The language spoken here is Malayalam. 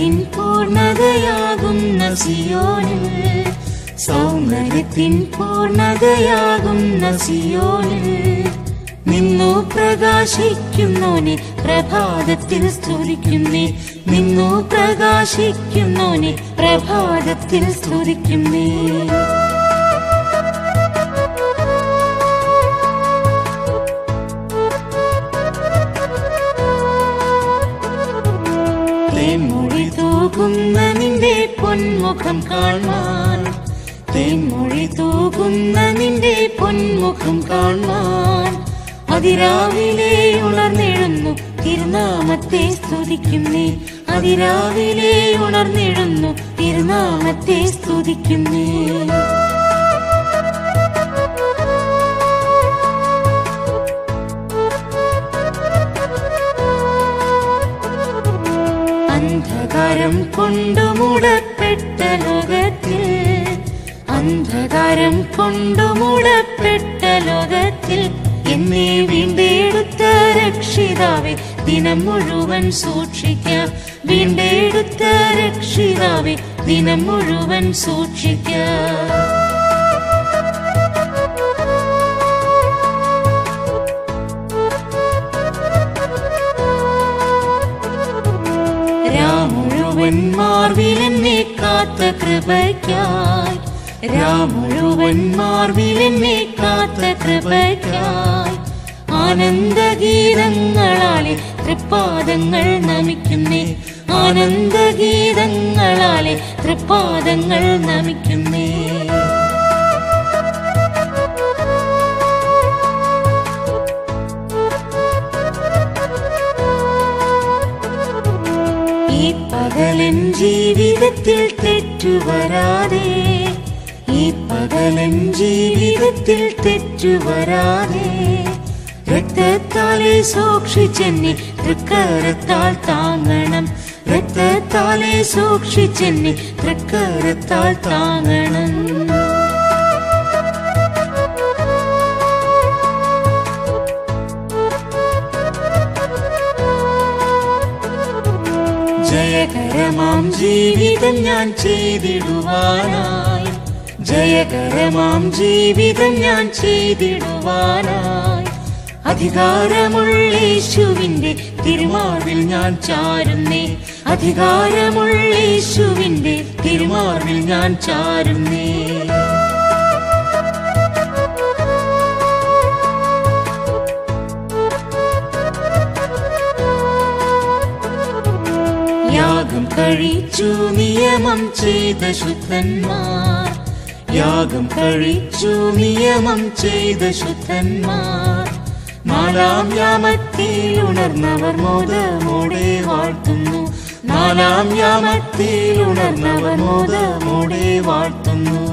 സൗന്ദര്യത്തിൻ പൂർണ്ണതയാകുന്ന സിയോനിൽ, സൗന്ദര്യത്തിൻ പൂർണ്ണതയാകുന്ന സിയോനിൽ നിന്നു പ്രകാശിക്കുന്നോനെ പ്രഭാതത്തിൽ സ്തുതിക്കുന്നേ, നിന്നു പ്രകാശിക്കുന്നോനെ പ്രഭാതത്തിൽ സ്തുതിക്കുന്നേ. തേൻമൊഴി തൂകുന്ന നിന്റെ പൊന്മുഖം കാണാൻ, തേൻമൊഴി തൂകുന്ന നിന്റെ പൊന്മുഖം കാണാൻ അതിരാവിലെ ഉണർന്നെഴുന്നു തിരുനാമത്തെ സ്തുതിക്കുന്നേ, അതിരാവിലെ ഉണർന്നെഴുന്നു തിരുനാമത്തെ സ്തുതിക്കുന്നേ. അന്ധകാരം കൊണ്ടു മൂടപ്പെട്ട ലോകത്തിൽ, അന്ധകാരം കൊണ്ടു മൂടപ്പെട്ട ലോകത്തിൽ എന്നെ വീണ്ടെടുത്ത രക്ഷിതാവേ ദിനം മുഴുവൻ സൂക്ഷിക്കാം, വീണ്ടെടുത്ത രക്ഷിതാവേ ദിനം മുഴുവൻ സൂക്ഷിക്കാം. രാമുഴുവൻ മാർവിലെന്നെ കാത്ത കൃപയ്ക്കായി, രാമുഴുവൻ മാർവിലെന്നെ കാത്ത കൃപയ്ക്കായി ആനന്ദഗീതങ്ങളാലെ തൃപ്പാദങ്ങൾ നമിക്കുന്നേ, ആനന്ദഗീതങ്ങളാലെ തൃപ്പാദങ്ങൾ നമിക്കുന്നേ. ഈ പകലൻ ജീവിതത്തിൽ തെറ്റുവരാതെ, ഈ പകലൻ ജീവിതത്തിൽ തെറ്റുവരാതെ രക്തത്താലെ സൂക്ഷിച്ചെന്നെ തൃക്കരത്താൽ താങ്ങണം, രക്തത്താലെ സൂക്ഷിച്ചെന്നെ തൃക്കരത്താൽ താങ്ങണം. ജയകരമാം ജീവിതം ഞാൻ ചെയ്തിടുവാനായി, ജയകരമാം ജീവിതം ഞാൻ ചെയ്തിടുവാനായി അധികാരമുള്ള യേശുവിന്റെ തിരുമാർവിൽ ഞാൻ ചാരുന്നേ, അധികാരമുള്ള യേശുവിന്റെ തിരുമാർവിൽ ഞാൻ ചാരുന്നേ. യാഗം കഴിച്ചു നിയമം ചെയ്ത ശുദ്ധന്മാർ, യാഗം കഴിച്ചു നിയമം ചെയ്ത ശുദ്ധന്മാർ നാലാം യാമത്തിൽ ഉണർന്നവർ മോദമോടെ വാഴ്ത്തുന്നു, നാലാം യാമത്തിൽ ഉണർന്നവർ മോദമോടെ വാഴ്ത്തുന്നു.